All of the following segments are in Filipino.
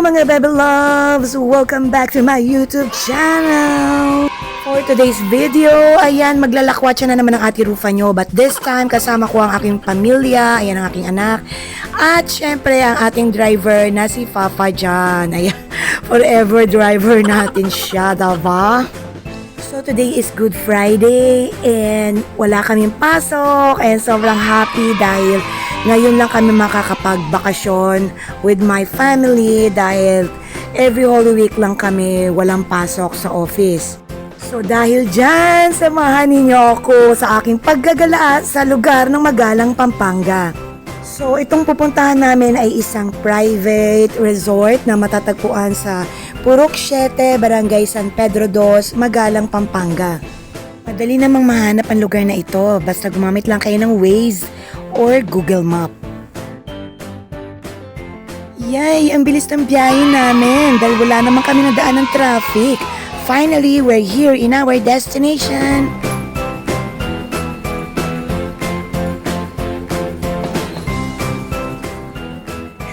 mga Bebe Loves! Welcome back to my YouTube channel! For today's video, ayan, maglalakwatsa na naman ang Ate Rufa nyo. But this time, kasama ko ang aking pamilya, ayan ang aking anak. At syempre, ang ating driver na si Papa John. Ayan, forever driver natin siya, diba? So today is Good Friday and wala kaming pasok and sobrang happy dahil ngayon lang kami makakapagbakasyon with my family dahil every Holy Week lang kami walang pasok sa office. So dahil dyan, samahan ninyo ako sa aking paggagala sa lugar ng Magalang, Pampanga. So itong pupuntahan namin ay isang private resort na matatagpuan sa Purok 7, Barangay San Pedro 2, Magalang, Pampanga. Madali namang mahanap ang lugar na ito basta gumamit lang kayo ng Waze or Google Map. Yay! Ang bilis ng biyahe namin dahil wala naman kami nadaan ng traffic. Finally, we're here in our destination.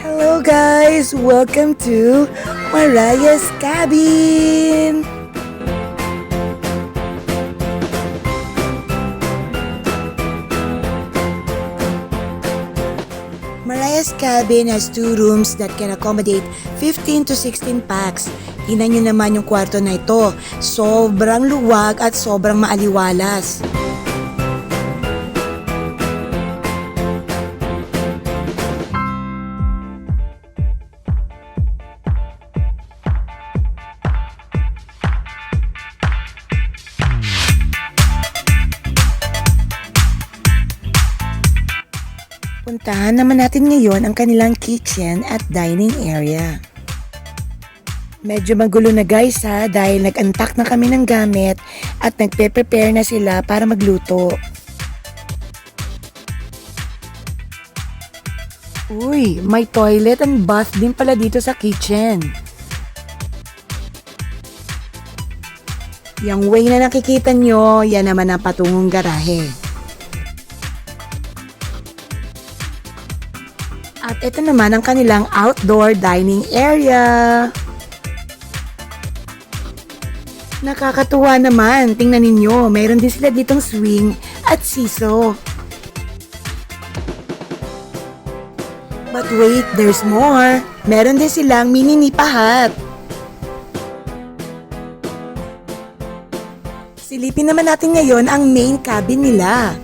Hello guys! Welcome to Mariah's Cabin! Mariah's Cabin has 2 rooms that can accommodate 15 to 16 packs. Tingnan nyo naman yung kwarto na ito. Sobrang luwag at sobrang maaliwalas. Puntahan naman natin ngayon ang kanilang kitchen at dining area. Medyo magulo na guys ha dahil nag-unpack na kami ng gamit at nagpe-prepare na sila para magluto. Uy, may toilet and bath din pala dito sa kitchen. Yung way na nakikita nyo, yan naman ang patungong garahe. At ito naman ang kanilang outdoor dining area. Nakakatuwa naman, tingnan ninyo, mayroon din sila ditong swing at siso. But wait, there's more. Meron din silang mini nipa hut. Silipin naman natin ngayon ang main cabin nila.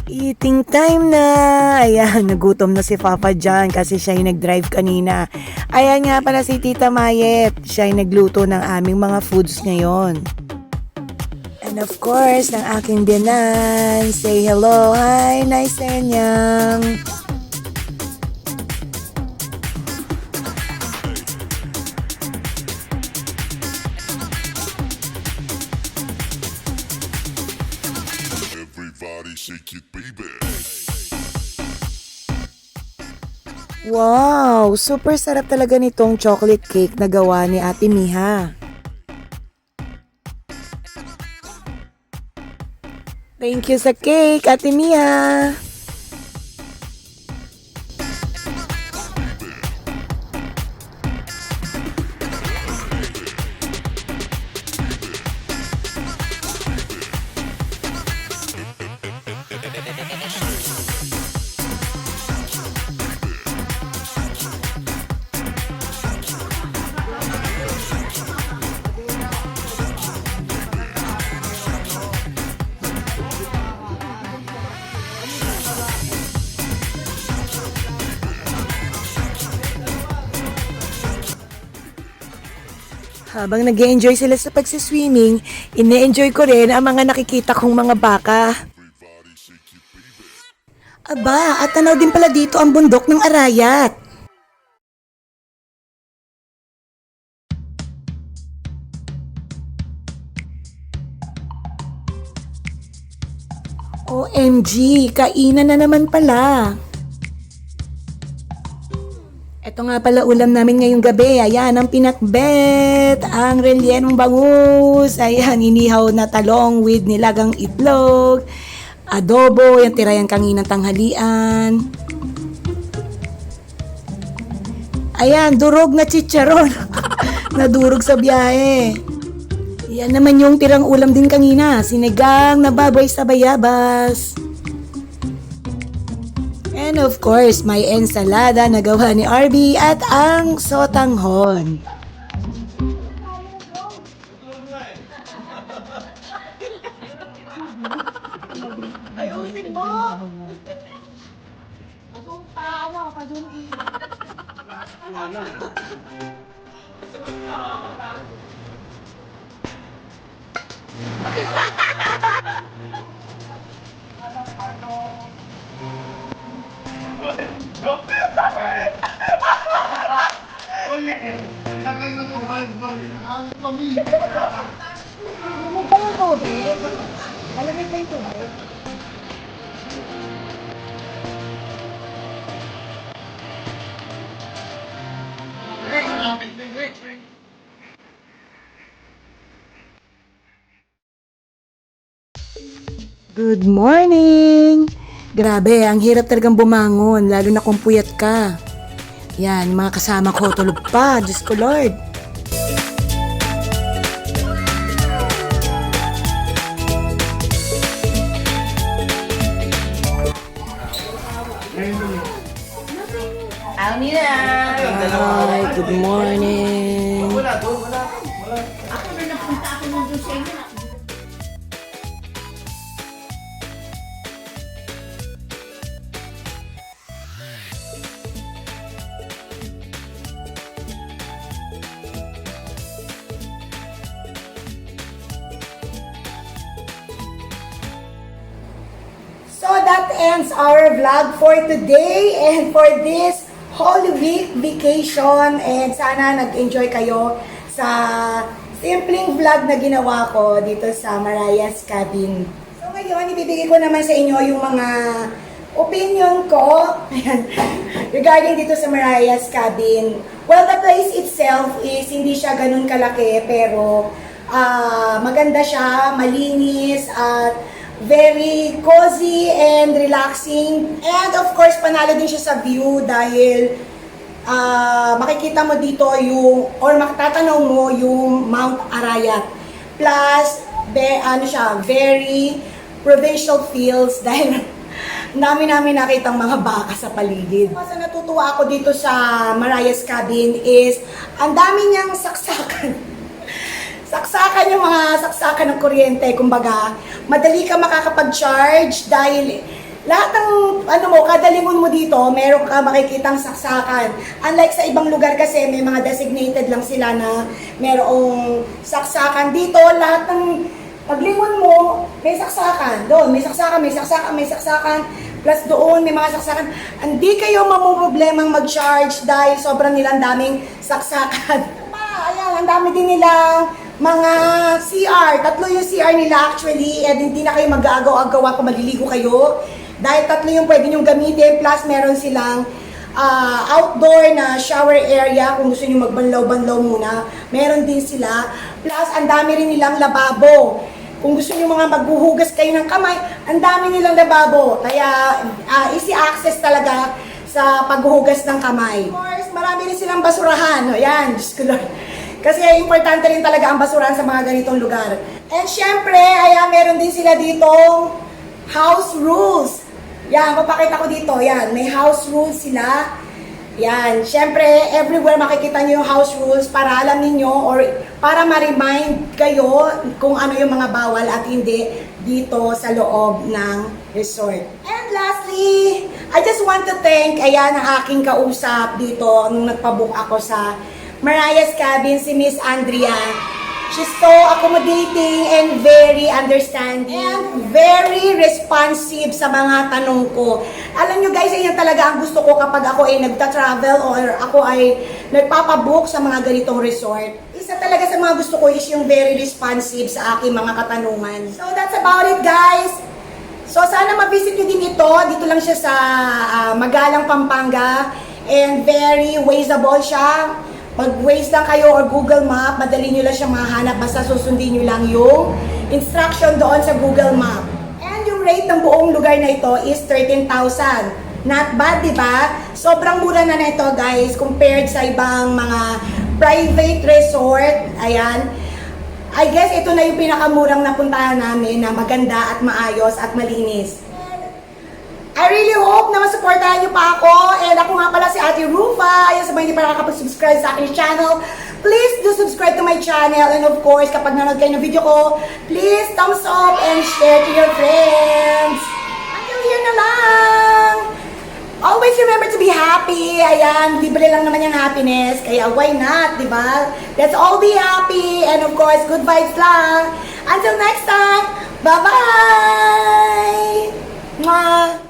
Eating time na! Ayan, nagutom na si Papa John kasi siya yung nag-drive kanina. Ayan nga pala si Tita Mayet. Siya yung nagluto ng aming mga foods ngayon. And of course, ng aking biyanan. Say hello, hi, nice Senyang. Shake it, baby. Wow! Super sarap talaga nitong chocolate cake na gawa ni Ate Miha. Thank you sa cake, Ate Mia. Habang nag-enjoy sila sa pagsiswimming, ine-enjoy ko rin ang mga nakikita kong mga baka. Aba, at tanaw din pala dito ang bundok ng Arayat. OMG, kainan na naman pala. Ito nga pala ulam namin ngayong gabi. Ayan, ang pinakbet, ang rellenong bangus, ayan, inihaw na talong with nilagang itlog, adobo, yung tirayan kanginang tanghalian. Ayan, durog na chicharon. Nadurog sa biyahe. Yan naman yung tirang ulam din kanina, sinigang na baboy sa bayabas. And of course, may ensalada na gawa ni RB at ang sotanghon. Ayusin mo! Good morning! Grabe, ang hirap talagang bumangon, lalo na kung puyat ka. Yan, mga kasama ko tulog pa, Diyos ko Lord. Hi, good morning. Ako na napunta ako nung doon sa inyo. So that ends our vlog for today and for this Holy Week vacation, and sana nag-enjoy kayo sa simpleng vlog na ginawa ko dito sa Mariah's Cabin. So ngayon, ibibigay ko naman sa inyo yung mga opinion ko regarding dito sa Mariah's Cabin. Well, the place itself is hindi siya ganun kalaki, pero maganda siya, malinis, at very cozy and relaxing. And of course, panalo din siya sa view dahil makikita mo dito yung, or makatatanaw mo yung Mount Arayat. Plus, very provincial feels dahil namin nakita ang mga baka sa paligid. Mas natutuwa ako dito sa Mariah's Cabin is ang dami niyang saksakan. Saksakan yung mga saksakan ng kuryente, kumbaga, madali ka makakapag-charge dahil lahat ng kada lingon mo dito, meron ka makikitang saksakan. Unlike sa ibang lugar kasi may mga designated lang sila na merong saksakan. Dito, lahat ng paglingon mo, may saksakan. Doon, may saksakan, may saksakan, may saksakan. Plus doon, may mga saksakan. Hindi kayo mamumroblemang mag-charge dahil sobrang nilang daming saksakan. Ayan, ang dami din nilang mga CR. Tatlo yung CR nila actually, and hindi na kayo mag-aagaw-agawa kung maliligo kayo. Dahil tatlo yung pwede nyong gamitin, plus meron silang outdoor na shower area kung gusto nyo magbanlaw-banlaw muna. Meron din sila. Plus, ang dami rin nilang lababo. kung gusto niyo mga maghuhugas kayo ng kamay, ang dami nilang lababo. Kaya easy access talaga sa paghuhugas ng kamay. Of course, marami rin silang basurahan. O yan, Diyos ko Lord. Kasi importante rin talaga ang basurahan sa mga ganitong lugar. And syempre, ayan, meron din sila ditong house rules. Yan, papakita ko dito. Yan, may house rules sila. Yan, syempre, everywhere makikita nyo yung house rules para alam niyo or para ma-remind kayo kung ano yung mga bawal at hindi dito sa loob ng resort. And lastly, I just want to thank, ayan, ang aking kausap dito nung nagpabook ako sa Mariah's Cabin, si Miss Andrea. She's so accommodating and very understanding and very responsive sa mga tanong ko. Alam nyo guys, yan talaga ang gusto ko kapag ako ay nagta-travel or ako ay nagpapabook sa mga ganitong resort. Isa talaga sa mga gusto ko is yung very responsive sa aking mga katanungan. So that's about it guys. So sana ma-visit nyo din ito. Dito lang siya sa Magalang, Pampanga. And very wasteable siya. Mag-Waze lang kayo or Google Map, madali nyo lang siya mahanap, basta susundin nyo lang yung instruction doon sa Google Map. And yung rate ng buong lugar na ito is 13,000. Not bad, di ba? Sobrang mura na ito guys, compared sa ibang mga private resort. Ayan. I guess ito na yung pinakamurang napuntahan namin na maganda at maayos at malinis. I really hope na masuportahan niyo pa ako. And ako nga pala si Ate Rufa. Ayan, sa mga hindi pa nakakapag-subscribe sa aking channel, please do subscribe to my channel. And of course, kapag nanood kayo ng video ko, please thumbs up and share to your friends. Until here na lang. Always remember to be happy. Ayan, libre lang naman yung happiness. Kaya why not, di ba? Let's all be happy. And of course, good vibes lang. Until next time, bye-bye! Mwah!